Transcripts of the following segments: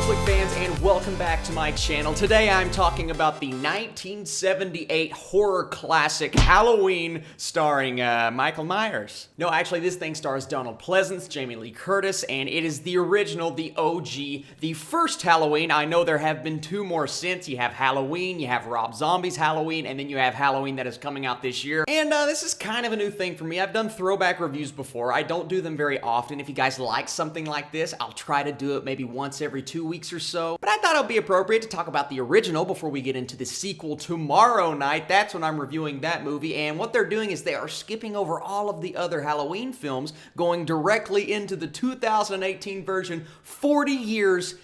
flick fans, and welcome back to my channel. Today I'm talking about the 1978 horror classic Halloween starring Michael Myers. No, actually this thing stars Donald Pleasance, Jamie Lee Curtis, and it is the original, the OG, the first Halloween. I know there have been two more since. You have Halloween, you have Rob Zombie's Halloween, and then you have Halloween that is coming out this year. And this is kind of a new thing for me. I've done throwback reviews before. I don't do them very often. If you guys like something like this, I'll try to do it maybe once every 2 weeks or so. But I thought it would be appropriate to talk about the original before we get into the sequel tomorrow night. That's when I'm reviewing that movie. And what they're doing is they are skipping over all of the other Halloween films, going directly into the 2018 version, 40 years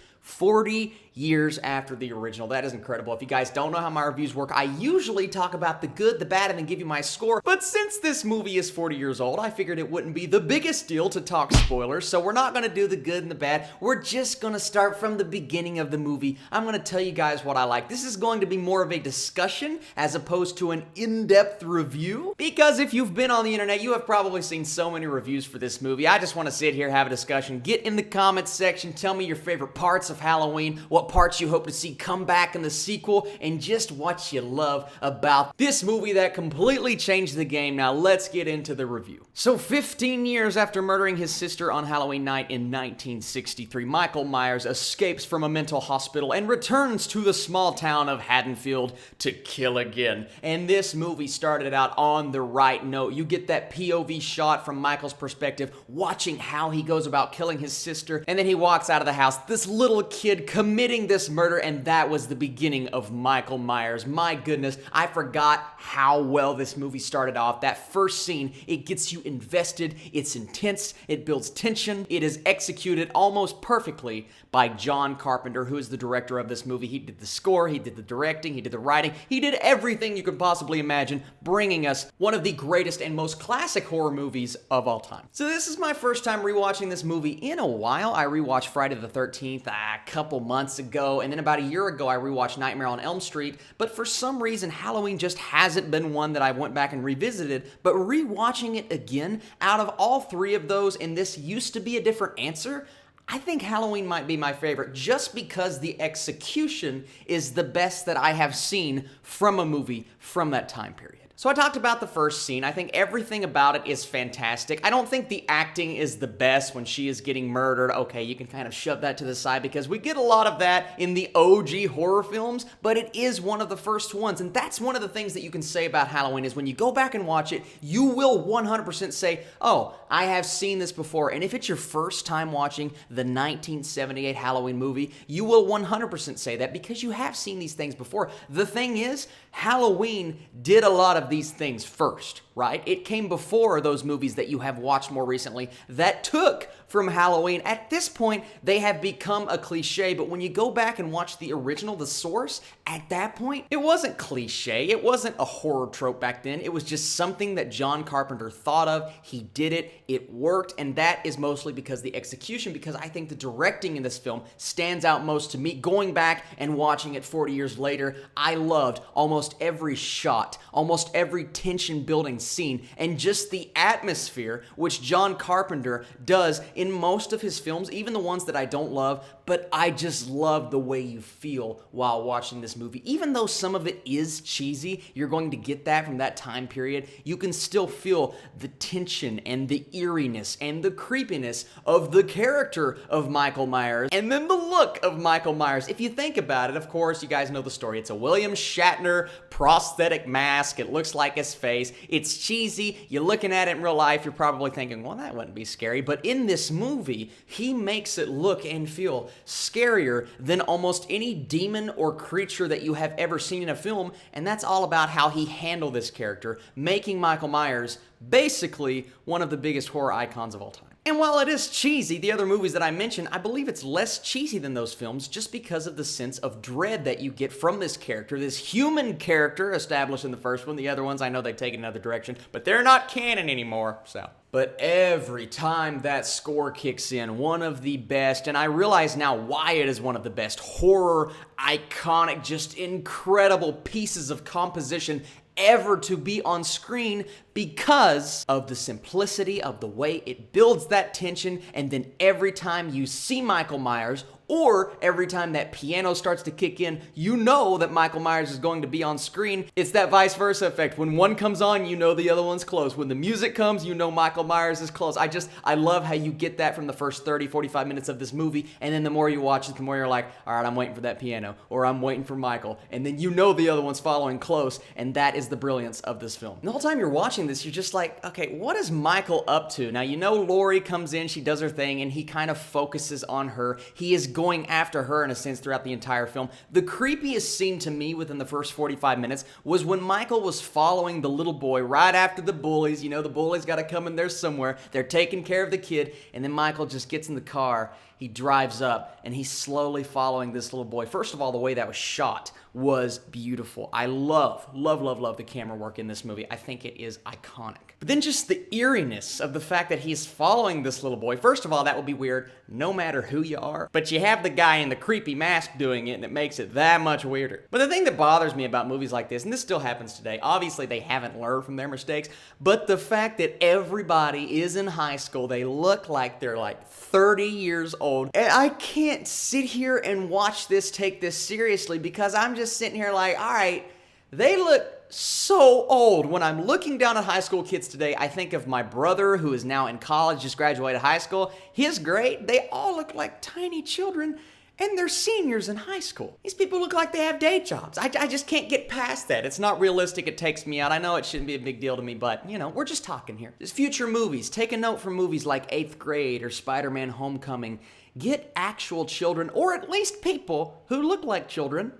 after the original. That is incredible. If you guys don't know how my reviews work, I usually talk about the good, the bad, and then give you my score. But since this movie is 40 years old, I figured it wouldn't be the biggest deal to talk spoilers, so we're not going to do the good and the bad. We're just going to start from the beginning of the movie. I'm going to tell you guys what I like. This is going to be more of a discussion as opposed to an in-depth review, because if you've been on the internet, you have probably seen so many reviews for this movie. I just want to sit here, have a discussion, get in the comments section, tell me your favorite parts of Halloween, what parts you hope to see come back in the sequel, and just what you love about this movie that completely changed the game. Now let's get into the review. So 15 years after murdering his sister on Halloween night in 1963, Michael Myers escapes from a mental hospital and returns to the small town of Haddonfield to kill again. And this movie started out on the right note. You get that POV shot from Michael's perspective, watching how he goes about killing his sister, and then he walks out of the house, this little kid committing this murder, and that was the beginning of Michael Myers. My goodness, I forgot how well this movie started off. That first scene, it gets you invested, it's intense, it builds tension, it is executed almost perfectly by John Carpenter, who is the director of this movie. He did the score, he did the directing, he did the writing, he did everything you could possibly imagine, bringing us one of the greatest and most classic horror movies of all time. So this is my first time rewatching this movie in a while. I rewatched Friday the 13th a couple months ago, and then about a year ago I rewatched Nightmare on Elm Street, but for some reason Halloween just hasn't been one that I went back and revisited. But rewatching it again, out of all three of those, and this used to be a different answer, I think Halloween might be my favorite just because the execution is the best that I have seen from a movie from that time period. So I talked about the first scene. I think everything about it is fantastic. I don't think the acting is the best when she is getting murdered. Okay, you can kind of shove that to the side because we get a lot of that in the OG horror films, but it is one of the first ones. And that's one of the things that you can say about Halloween is when you go back and watch it, you will 100% say, oh, I have seen this before. And if it's your first time watching the 1978 Halloween movie, you will 100% say that because you have seen these things before. The thing is, Halloween did a lot of these things first, right? It came before those movies that you have watched more recently that took from Halloween. At this point, they have become a cliche, but when you go back and watch the original, the source, at that point, it wasn't cliche. It wasn't a horror trope back then. It was just something that John Carpenter thought of. He did it. It worked, and that is mostly because the execution, because I think the directing in this film stands out most to me. Going back and watching it 40 years later, I loved almost every shot, almost every tension-building scene, and just the atmosphere, which John Carpenter does in most of his films, even the ones that I don't love, but I just love the way you feel while watching this movie. Even though some of it is cheesy, you're going to get that from that time period, you can still feel the tension and the eeriness and the creepiness of the character of Michael Myers, and then the look of Michael Myers. If you think about it, of course, you guys know the story. It's a William Shatner prosthetic mask. It looks like his face. It's cheesy. You're looking at it in real life, you're probably thinking, well, that wouldn't be scary. But in this movie, he makes it look and feel scarier than almost any demon or creature that you have ever seen in a film, and that's all about how he handled this character, making Michael Myers basically one of the biggest horror icons of all time. And while it is cheesy, the other movies that I mentioned, I believe it's less cheesy than those films just because of the sense of dread that you get from this character, this human character established in the first one. The other ones, I know they've taken another direction, but they're not canon anymore, so. But every time that score kicks in, one of the best, and I realize now why it is one of the best horror, iconic, just incredible pieces of composition ever to be on screen because of the simplicity of the way it builds that tension, and then every time you see Michael Myers or every time that piano starts to kick in, you know that Michael Myers is going to be on screen. It's that vice versa effect. When one comes on, you know the other one's close. When the music comes, you know Michael Myers is close. I love how you get that from the first 30, 45 minutes of this movie, and then the more you watch it, the more you're like, all right, I'm waiting for that piano, or I'm waiting for Michael, and then you know the other one's following close, and that is the brilliance of this film. And the whole time you're watching this, you're just like, okay, what is Michael up to? Now, you know Laurie comes in, she does her thing, and he kind of focuses on her. He is going after her, in a sense, throughout the entire film. The creepiest scene to me within the first 45 minutes was when Michael was following the little boy right after the bullies. You know, the bullies got to come in there somewhere. They're taking care of the kid, and then Michael just gets in the car. He drives up, and he's slowly following this little boy. First of all, the way that was shot was beautiful. I love the camera work in this movie. I think it is iconic. But then just the eeriness of the fact that he's following this little boy. First of all, that would be weird no matter who you are. But you have the guy in the creepy mask doing it, and it makes it that much weirder. But the thing that bothers me about movies like this, and this still happens today, obviously they haven't learned from their mistakes, but the fact that everybody is in high school, they look like they're like 30 years old. And I can't sit here and watch this, take this seriously, because I'm just sitting here like, all right, they look so old. When I'm looking down at high school kids today, I think of my brother who is now in college, just graduated high school. His grade, they all look like tiny children, and they're seniors in high school. These people look like they have day jobs. I just can't get past that. It's not realistic. It takes me out. I know it shouldn't be a big deal to me, but, you know, we're just talking here. There's future movies. Take a note from movies like 8th Grade or Spider-Man Homecoming. Get actual children, or at least people who look like children,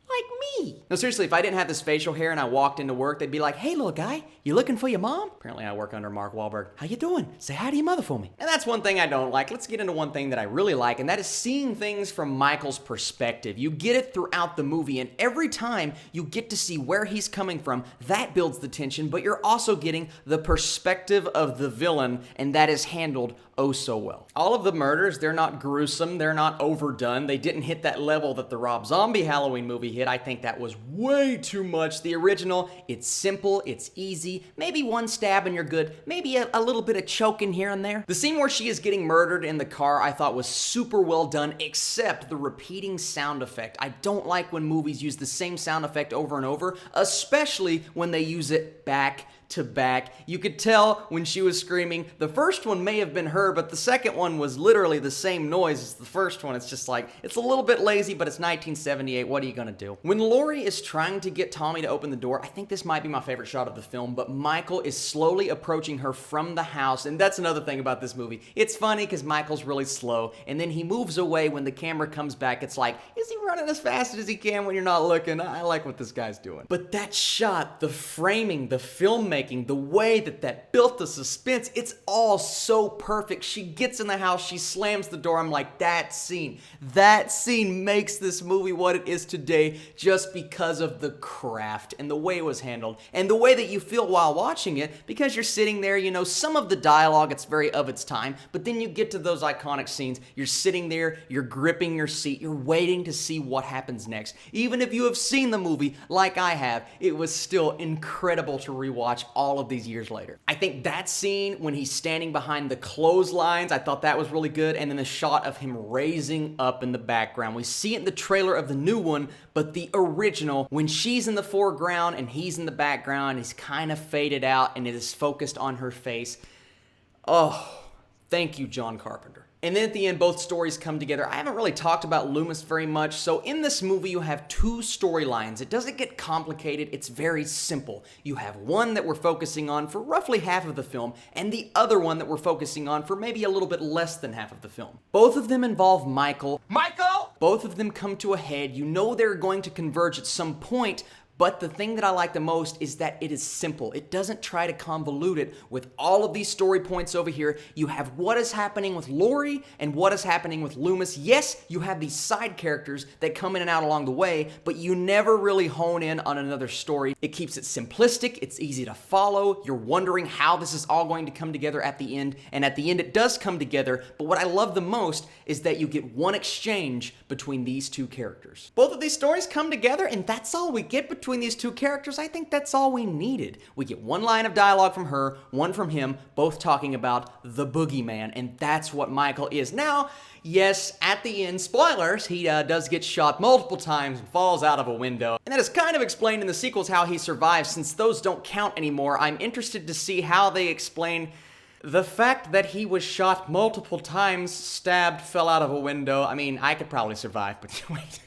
like me. No, seriously, if I didn't have this facial hair and I walked into work, they'd be like, hey, little guy, you looking for your mom? Apparently, I work under Mark Wahlberg. How you doing? Say hi to your mother for me. And that's one thing I don't like. Let's get into one thing that I really like, and that is seeing things from Michael's perspective. You get it throughout the movie, and every time you get to see where he's coming from, that builds the tension, but you're also getting the perspective of the villain, and that is handled oh so well. All of the murders, they're not gruesome, they're not overdone, they didn't hit that level that the Rob Zombie Halloween movie hit. I think that was way too much. The original, it's simple, it's easy, maybe one stab and you're good, maybe a little bit of choking here and there. The scene where she is getting murdered in the car I thought was super well done, except the repeating sound effect. I don't like when movies use the same sound effect over and over, especially when they use it back to back. You could tell when she was screaming. The first one may have been her, but the second one was literally the same noise as the first one. It's just like, it's a little bit lazy, but it's 1978. What are you gonna do? When Laurie is trying to get Tommy to open the door, I think this might be my favorite shot of the film, but Michael is slowly approaching her from the house, and that's another thing about this movie. It's funny because Michael's really slow, and then he moves away when the camera comes back. It's like, is he running as fast as he can when you're not looking? I like what this guy's doing. But that shot, the framing, the filmmaking, the way that built the suspense, it's all so perfect. She gets in the house, she slams the door. I'm like, that scene makes this movie what it is today just because of the craft and the way it was handled and the way that you feel while watching it, because you're sitting there, you know, some of the dialogue, it's very of its time, but then you get to those iconic scenes, you're sitting there, you're gripping your seat, you're waiting to see what happens next. Even if you have seen the movie like I have, it was still incredible to rewatch all of these years later. I think that scene when he's standing behind the clotheslines, I thought that was really good, and then the shot of him raising up in the background. We see it in the trailer of the new one, but the original, when she's in the foreground and he's in the background, he's kind of faded out and it is focused on her face. Oh, thank you, John Carpenter. And then at the end, both stories come together. I haven't really talked about Loomis very much, so in this movie you have two storylines. It doesn't get complicated, it's very simple. You have one that we're focusing on for roughly half of the film, and the other one that we're focusing on for maybe a little bit less than half of the film. Both of them involve Michael. Michael! Both of them come to a head. You know they're going to converge at some point, but the thing that I like the most is that it is simple. It doesn't try to convolute it with all of these story points over here. You have what is happening with Laurie and what is happening with Loomis. Yes, you have these side characters that come in and out along the way, but you never really hone in on another story. It keeps it simplistic, it's easy to follow, you're wondering how this is all going to come together at the end, and at the end it does come together, but what I love the most is that you get one exchange between these two characters. Both of these stories come together, and that's all we get between between these two characters, I think that's all we needed. We get one line of dialogue from her, one from him, both talking about the boogeyman, and that's what Michael is. Now, yes, at the end, spoilers, he does get shot multiple times and falls out of a window. And that is kind of explained in the sequels how he survives. Since those don't count anymore, I'm interested to see how they explain the fact that he was shot multiple times, stabbed, fell out of a window. I mean, I could probably survive, but wait.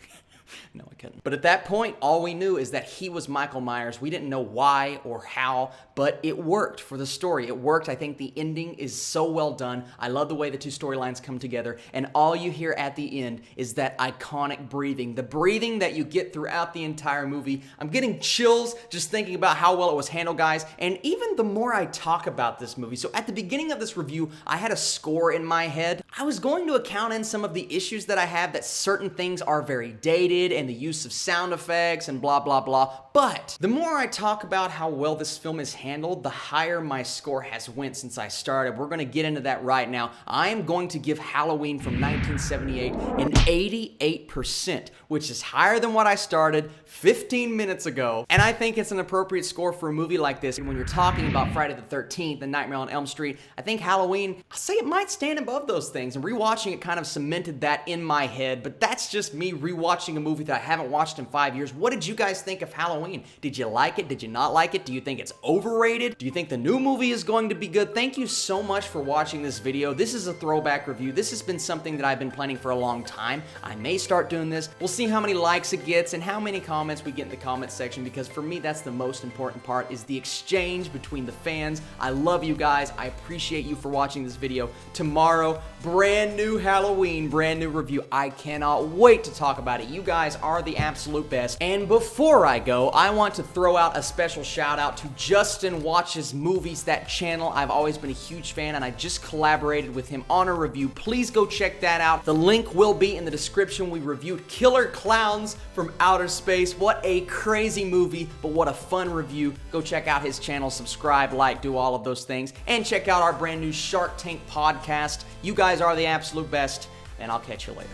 No, I couldn't. But at that point, all we knew is that he was Michael Myers. We didn't know why or how, but it worked for the story. It worked. I think the ending is so well done. I love the way the two storylines come together, and all you hear at the end is that iconic breathing. The breathing that you get throughout the entire movie. I'm getting chills just thinking about how well it was handled, guys, and even the more I talk about this movie. So at the beginning of this review, I had a score in my head. I was going to account in some of the issues that I have, that certain things are very dated, and the use of sound effects and blah, blah, blah. But the more I talk about how well this film is handled, the higher my score has went since I started. We're going to get into that right now. I am going to give Halloween from 1978 an 88%, which is higher than what I started 15 minutes ago. And I think it's an appropriate score for a movie like this. And when you're talking about Friday the 13th and Nightmare on Elm Street, I think Halloween, I'll say it might stand above those things. And rewatching it kind of cemented that in my head. But that's just me rewatching a movie that I haven't watched in 5 years. What did you guys think of Halloween? Did you like it? Did you not like it? Do you think it's overrated? Do you think the new movie is going to be good? Thank you so much for watching this video. This is a throwback review. This has been something that I've been planning for a long time. I may start doing this. We'll see how many likes it gets and how many comments we get in the comment section, because for me, that's the most important part, is the exchange between the fans. I love you guys. I appreciate you for watching this video. Tomorrow, brand new Halloween, brand new review. I cannot wait to talk about it. You guys are the absolute best. And before I go, I want to throw out a special shout out to Justin Watches Movies, that channel. I've always been a huge fan, and I just collaborated with him on a review. Please go check that out. The link will be in the description. We reviewed Killer Clowns from Outer Space. What a crazy movie, but what a fun review. Go check out his channel, subscribe, like, do all of those things, and check out our brand new Shark Tank podcast. You guys are the absolute best, and I'll catch you later.